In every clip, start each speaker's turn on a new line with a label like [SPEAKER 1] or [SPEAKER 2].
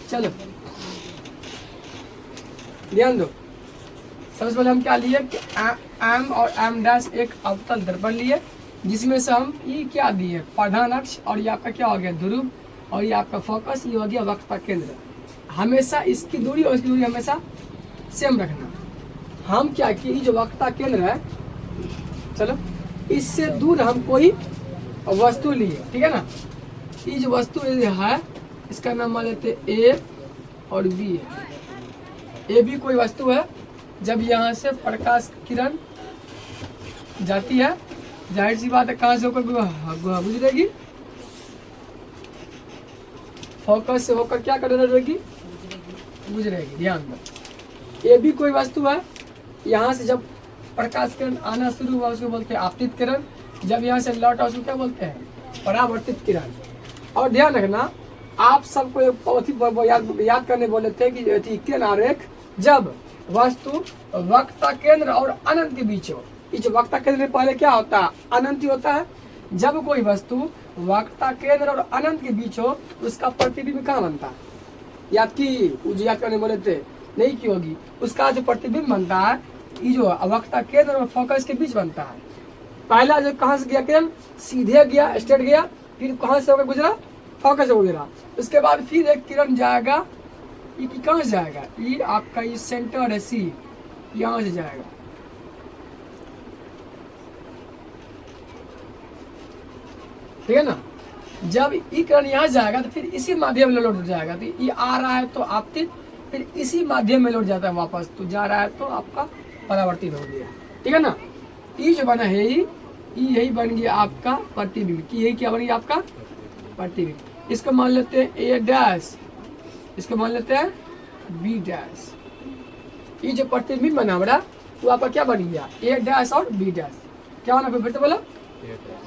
[SPEAKER 1] चलो ध्यान दो, सबसे पहले हम क्या लिए कि एम और एम डैश एक अवतल दर्पण लिए, जिसमें से हम ये क्या दिए प्रधान अक्ष, और ये आपका क्या हो गया ध्रुव, और ये आपका फोकस, ये हो गया वक्रता केंद्र। हमेशा इसकी दूरी और इसकी दूरी हमेशा सेम रखना। हम क्या किए, ये जो वक्रता केंद्र है, चलो इससे दूर हम कोई वस्तु लिए, ठीक है ना। ये जो वस्तु है इसका नाम मान लेते ए और बी है। ए भी कोई वस्तु है, जब यहाँ से प्रकाश किरण जाती है, जाहिर सी बात है कहाँ से होकर गुजरेगी, फोकस से होकर क्या कर रहेगी, गुजरेगी। ध्यान दो, ए भी कोई वस्तु है, यहाँ से जब प्रकाश किरण आना शुरू हुआ उसको बोलते हैं आपतित किरण, जब यहाँ से लौटा उसको क्या बोलते हैं, परावर्तित किरण। और ध्यान रखना, आप सबको एक बहुत ही याद करने बोले थे कि किरण आरेख जब वस्तु वक्रता केंद्र और अनंत के बीच हो। इस वक्रता केंद्र पहले क्या होता है, अनंत ही होता है। जब कोई वस्तु वक्रता केंद्र और अनंत के बीच हो, उसका प्रतिबिंब कहाँ बनता है, याद की याद करने बोले थे, नहीं की होगी। उसका जो प्रतिबिंब बनता है, ये जो वक्रता केंद्र और फोकस के बीच बनता है। पहला जो कहाँ से गया किरण, सीधे गया, स्ट्रेट गया, फिर कहाँ से होकर गुजरा, फोकस हो गया। उसके बाद फिर एक किरण जाएगा, ये कहाँ से जाएगा, ये आपका ये सेंटर है सी, यहाँ से जाएगा। ठीक है ना। जब ये किरण यहाँ जाएगा तो फिर इसी माध्यम में लौट जाएगा। तो ये आ रहा है तो आपतित, फिर इसी माध्यम में लौट जाता है वापस, तो जा रहा है तो आपका परावर्तित हो गया। ठीक है ना। ये जो बना है यही बन गया आपका प्रतिबिंब, की यही क्या बन गया आपका प्रतिबिंब। इसको मान लेते हैं ए डैश, इसको मान लेते हैं बी डैश। ये जो प्रतिबिंब बना बड़ा वो आपका क्या बन गया, ए डैश और बी डैश। क्या बना फिर तो बोलो,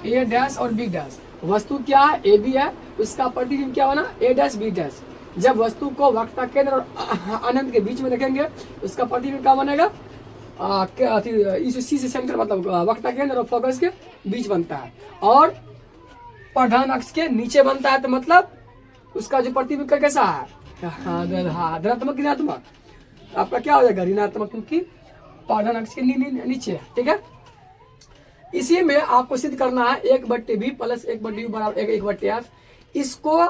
[SPEAKER 1] ए डैश और बी डैश। वस्तु क्या है, ए बी है, उसका प्रतिबिंब क्या बना, ए डैश बी डैश। जब वस्तु को वक्रता केंद्र और अनंत के बीच में रखेंगे, उसका प्रतिबिंब क्या बनेगा, सी से सेंटर मतलब वक्रता केंद्र और फोकस के बीच बनता है, और प्रधान अक्ष के नीचे बनता है। तो मतलब उसका जो प्रतिबिंब का कैसा है, धनात्मक ऋणात्मक, आपका क्या हो जाएगा ऋणात्मक, क्योंकि प्रधान अक्ष के नीचे है। ठीक है। इसी में आपको सिद्ध करना है 1/b प्लस 1/u बराबर 1/f। इसको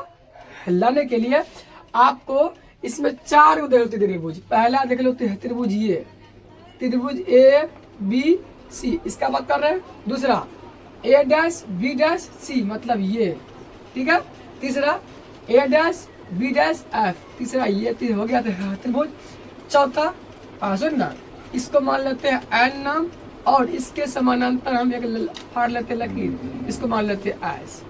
[SPEAKER 1] लाने के लिए आपको इसमें 4 त्रिभुज, पहला देख लो त्रिभुज ये त्रिभुज ए बी सी, इसका बात कर रहे हैं। दूसरा ए डैश बी डैश सी, मतलब ये। ठीक है। तीसरा ए डैश बी डैश एफ, तीसरा ये हो गया त्रिभुज। चौथा सुनना, इसको मान लेते हैं एन नाम, और इसके समानांतर हम एक फाड़ लेते हैं लकीर, इसको मान लेते हैं एस।